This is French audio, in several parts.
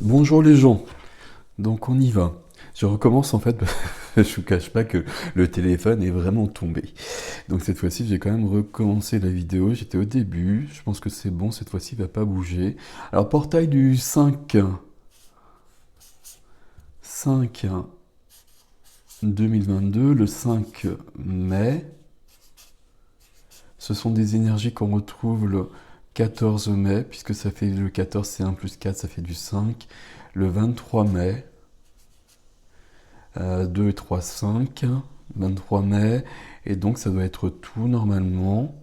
Bonjour les gens. Donc on y va. Je recommence en fait, je vous cache pas que le téléphone est vraiment tombé. Donc cette fois-ci, j'ai quand même recommencé la vidéo. J'étais au début. Je pense que c'est bon, cette fois-ci, il va pas bouger. Alors portail du 5 2022, le 5 mai. Ce sont des énergies qu'on retrouve le 14 mai, puisque ça fait le 14, c'est 1 plus 4, ça fait du 5. Le 23 mai. 2 et 3, 5, 23 mai, et donc ça doit être tout normalement.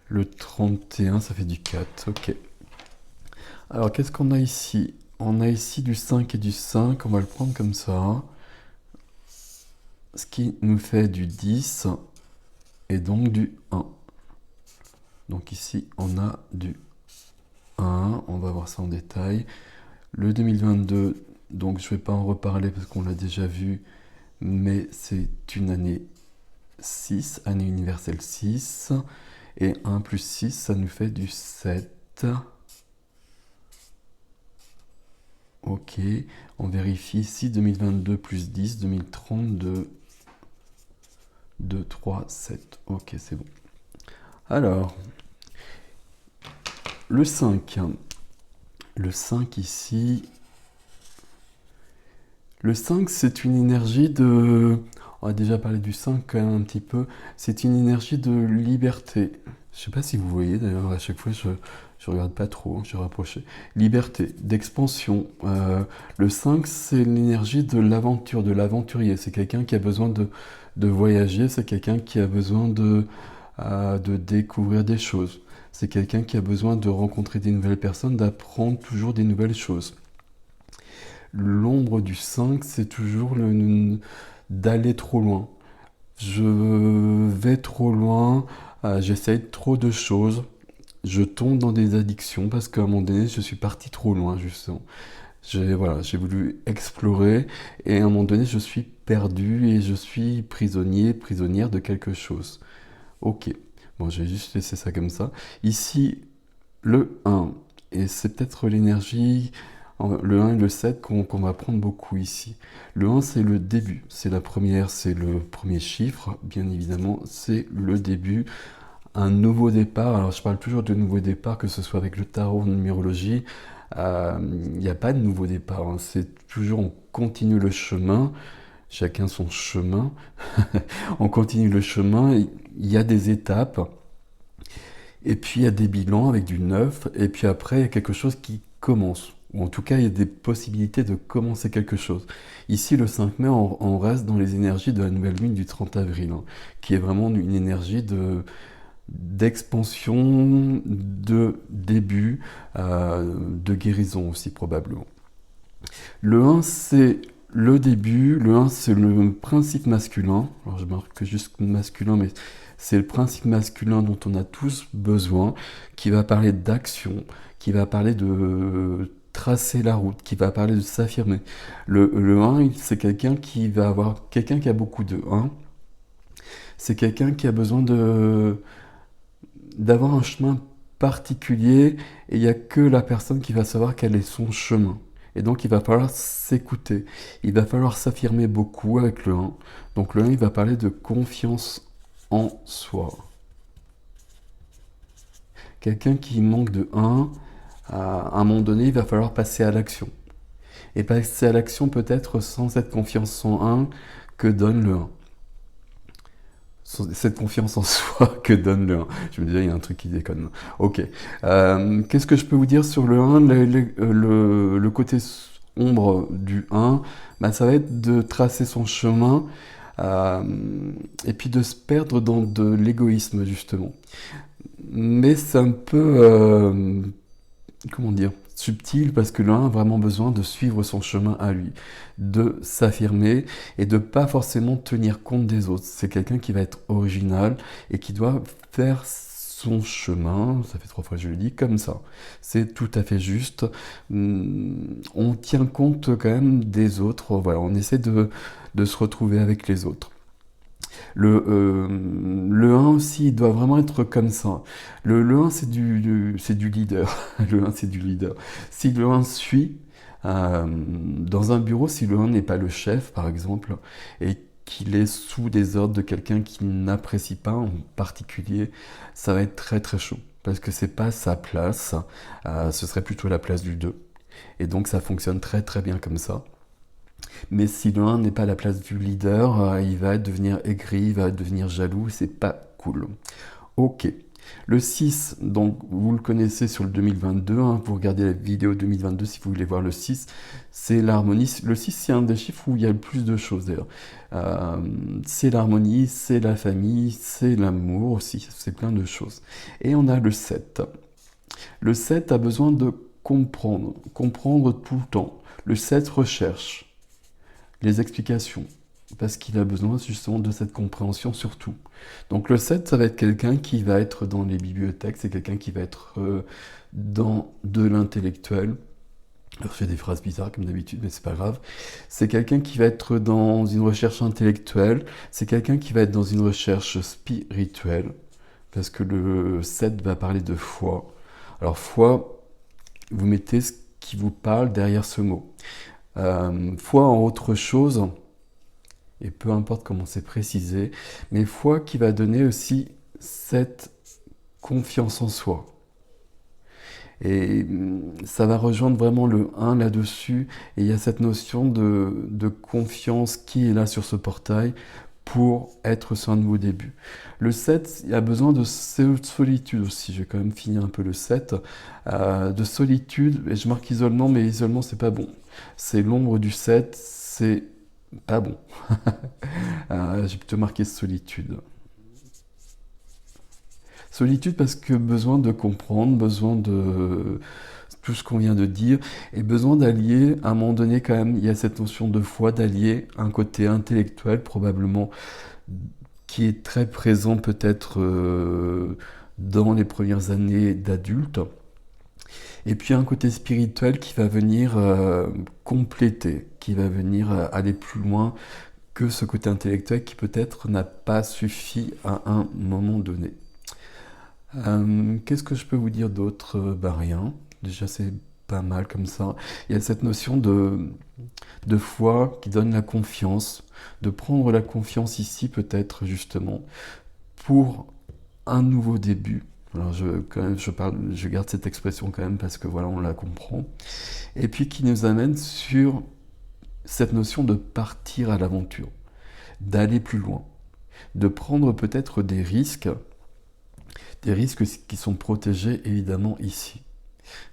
Le 31, ça fait du 4, ok. Alors qu'est-ce qu'on a ici? On a ici du 5 et du 5, on va le prendre comme ça. Ce qui nous fait du 10 et donc du 1. Donc ici on a du 1, on va voir ça en détail. Le 2022, donc je ne vais pas en reparler parce qu'on l'a déjà vu, mais c'est une année 6, année universelle 6, et 1 plus 6, ça nous fait du 7. Ok, on vérifie ici, 2022 plus 10, 2032, 2, 3, 7. Ok, c'est bon. Alors, le 5. Le 5 ici. Le 5, c'est une énergie de... On a déjà parlé du 5 quand même un petit peu. C'est une énergie de liberté. Je sais pas si vous voyez, d'ailleurs, à chaque fois, je regarde pas trop, je rapproché. Liberté, d'expansion. Le 5, c'est l'énergie de l'aventure, de l'aventurier. C'est quelqu'un qui a besoin de voyager, c'est quelqu'un qui a besoin de découvrir des choses. C'est quelqu'un qui a besoin de rencontrer des nouvelles personnes, d'apprendre toujours des nouvelles choses. L'ombre du 5, c'est toujours d'aller trop loin. Je vais trop loin, j'essaye trop de choses, je tombe dans des addictions parce qu'à un moment donné, je suis parti trop loin, justement. J'ai voulu explorer et à un moment donné, je suis perdu et je suis prisonnier, prisonnière de quelque chose. Ok, bon, je vais juste laisser ça comme ça. Ici, le 1, et c'est peut-être l'énergie, le 1 et le 7 qu'on va prendre beaucoup ici. Le 1, c'est le début, c'est le premier chiffre, bien évidemment, c'est le début, un nouveau départ. Alors je parle toujours de nouveau départ, que ce soit avec le tarot ou numérologie, il n'y a pas de nouveau départ, hein. C'est toujours on continue le chemin, chacun son chemin, on continue le chemin, il y a des étapes, et puis il y a des bilans avec du neuf, et puis après il y a quelque chose qui commence. Ou en tout cas, il y a des possibilités de commencer quelque chose. Ici, le 5 mai, on reste dans les énergies de la nouvelle lune du 30 avril, hein, qui est vraiment une énergie d'expansion, de début, de guérison aussi probablement. Le 1, c'est le début. Le 1, c'est le principe masculin. Alors, je marque juste masculin, mais c'est le principe masculin dont on a tous besoin, qui va parler d'action, qui va parler de tracer la route, qui va parler de s'affirmer. Le 1, c'est quelqu'un qui va avoir... Quelqu'un qui a beaucoup de 1, c'est quelqu'un qui a besoin d'avoir un chemin particulier et il n'y a que la personne qui va savoir quel est son chemin. Et donc il va falloir s'écouter, il va falloir s'affirmer beaucoup avec le 1. Donc le 1, il va parler de confiance en soi. Quelqu'un qui manque de 1, à un moment donné, il va falloir passer à l'action. Et passer à l'action peut-être sans cette confiance en 1 que donne le 1. Cette confiance en soi que donne le 1. Je me disais, il y a un truc qui déconne. Ok. Qu'est-ce que je peux vous dire sur le 1? Le côté ombre du 1, bah, ça va être de tracer son chemin euh, et puis de se perdre dans de l'égoïsme, justement. Mais c'est un peu, comment dire, subtil parce que l'un a vraiment besoin de suivre son chemin à lui, de s'affirmer et de pas forcément tenir compte des autres. C'est quelqu'un qui va être original et qui doit faire son chemin, ça fait 3 fois que je le dis, comme ça. C'est tout à fait juste. On tient compte quand même des autres, voilà, on essaie de se retrouver avec les autres. Le 1 aussi, il doit vraiment être comme ça. Le 1, c'est du leader. Le 1, c'est du leader. Si le 1 suit, dans un bureau, si le 1 n'est pas le chef, par exemple, et qu'il est sous des ordres de quelqu'un qu'il n'apprécie pas en particulier, ça va être très très chaud. Parce que c'est pas sa place, ce serait plutôt la place du 2. Et donc ça fonctionne très très bien comme ça. Mais si le 1 n'est pas à la place du leader, il va devenir aigri, il va devenir jaloux, c'est pas cool. Ok. Le 6, donc vous le connaissez sur le 2022, hein, vous regardez la vidéo 2022 si vous voulez voir le 6, c'est l'harmonie. Le 6, c'est un des chiffres où il y a le plus de choses d'ailleurs. Euh, c'est l'harmonie, c'est la famille, c'est l'amour aussi, c'est plein de choses. Et on a le 7. Le 7 a besoin de comprendre, comprendre tout le temps. Le 7 recherche les explications, parce qu'il a besoin justement de cette compréhension surtout. Donc le 7, ça va être quelqu'un qui va être dans les bibliothèques, c'est quelqu'un qui va être dans de l'intellectuel. Alors, je fais des phrases bizarres comme d'habitude, mais c'est pas grave. C'est quelqu'un qui va être dans une recherche intellectuelle, c'est quelqu'un qui va être dans une recherche spirituelle, parce que le 7 va parler de foi. Alors foi, vous mettez ce qui vous parle derrière ce mot. Foi en autre chose, et peu importe comment c'est précisé, mais foi qui va donner aussi cette confiance en soi. Et ça va rejoindre vraiment le 1 là-dessus, et il y a cette notion de confiance qui est là sur ce portail pour être sur un nouveau début. Le 7, il a besoin de solitude aussi, je vais quand même finir un peu le 7, de solitude, et je marque isolement, mais isolement c'est pas bon. C'est l'ombre du 7, c'est pas bon. J'ai plutôt marqué solitude. Solitude parce que besoin de comprendre, besoin de tout ce qu'on vient de dire, et besoin d'allier, à un moment donné quand même, il y a cette notion de foi, d'allier un côté intellectuel probablement, qui est très présent peut-être dans les premières années d'adulte, et puis un côté spirituel qui va venir compléter, qui va venir aller plus loin que ce côté intellectuel qui peut-être n'a pas suffi à un moment donné. Qu'est-ce que je peux vous dire d'autre? Ben rien. Déjà c'est pas mal comme ça. Il y a cette notion de foi qui donne la confiance, de prendre la confiance ici peut-être justement pour un nouveau début. Alors quand même, je garde cette expression quand même parce que voilà, on la comprend. Et puis qui nous amène sur cette notion de partir à l'aventure, d'aller plus loin, de prendre peut-être des risques qui sont protégés évidemment ici.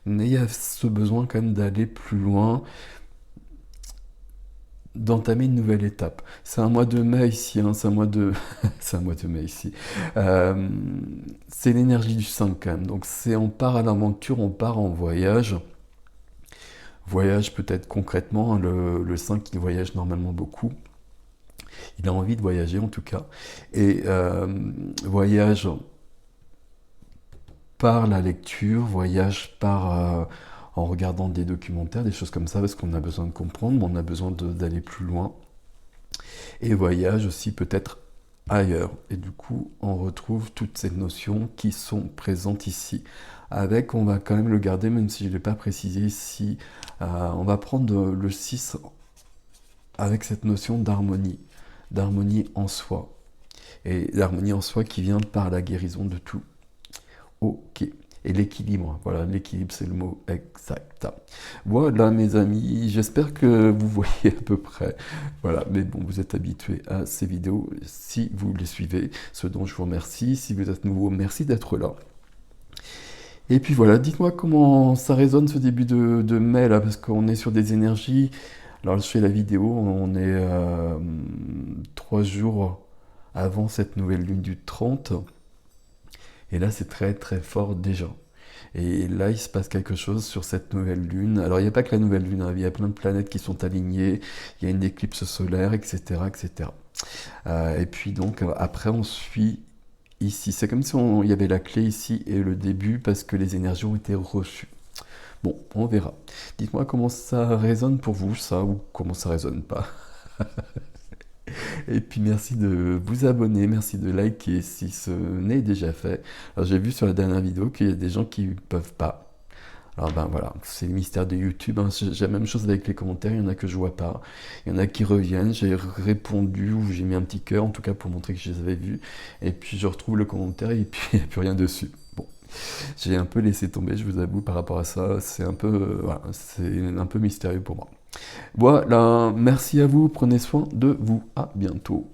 Mais il y a ce besoin quand même d'aller plus loin, d'entamer une nouvelle étape. C'est un mois de mai ici, hein, c'est un mois de... c'est un mois de mai ici. Euh, c'est l'énergie du 5 quand même. Donc c'est on part à l'aventure, on part en voyage. Voyage peut-être concrètement, hein, le 5 il voyage normalement beaucoup. Il a envie de voyager en tout cas. Et voyage par la lecture, voyage par en regardant des documentaires, des choses comme ça, parce qu'on a besoin de comprendre, mais on a besoin d'aller plus loin. Et voyage aussi peut-être ailleurs. Et du coup, on retrouve toutes ces notions qui sont présentes ici. Avec, on va quand même le garder, même si je ne l'ai pas précisé ici, on va prendre le 6 avec cette notion d'harmonie en soi. Et l'harmonie en soi qui vient par la guérison de tout. Ok. Et l'équilibre, voilà, l'équilibre c'est le mot exact. Voilà mes amis, j'espère que vous voyez à peu près. Voilà, mais bon, vous êtes habitués à ces vidéos si vous les suivez, ce dont je vous remercie. Si vous êtes nouveau, merci d'être là. Et puis voilà, dites-moi comment ça résonne ce début de mai là, parce qu'on est sur des énergies. Alors je fais la vidéo, on est 3 jours avant cette nouvelle lune du 30. Et là, c'est très très fort déjà. Et là, il se passe quelque chose sur cette nouvelle lune. Alors, il n'y a pas que la nouvelle lune, hein, il y a plein de planètes qui sont alignées, il y a une éclipse solaire, etc. etc. Et puis donc, après, on suit ici. C'est comme si il y avait la clé ici et le début parce que les énergies ont été reçues. Bon, on verra. Dites-moi comment ça résonne pour vous, ça, ou comment ça résonne pas. Et puis merci de vous abonner, merci de liker si ce n'est déjà fait. Alors j'ai vu sur la dernière vidéo qu'il y a des gens qui peuvent pas. Alors ben voilà, c'est le mystère de YouTube, hein. J'ai la même chose avec les commentaires, il y en a que je vois pas, il y en a qui reviennent, j'ai répondu ou j'ai mis un petit cœur en tout cas pour montrer que je les avais vus, et puis je retrouve le commentaire et puis il n'y a plus rien dessus. Bon, j'ai un peu laissé tomber, je vous avoue, par rapport à ça, c'est un peu, voilà, c'est un peu mystérieux pour moi. Voilà, merci à vous, prenez soin de vous, à bientôt.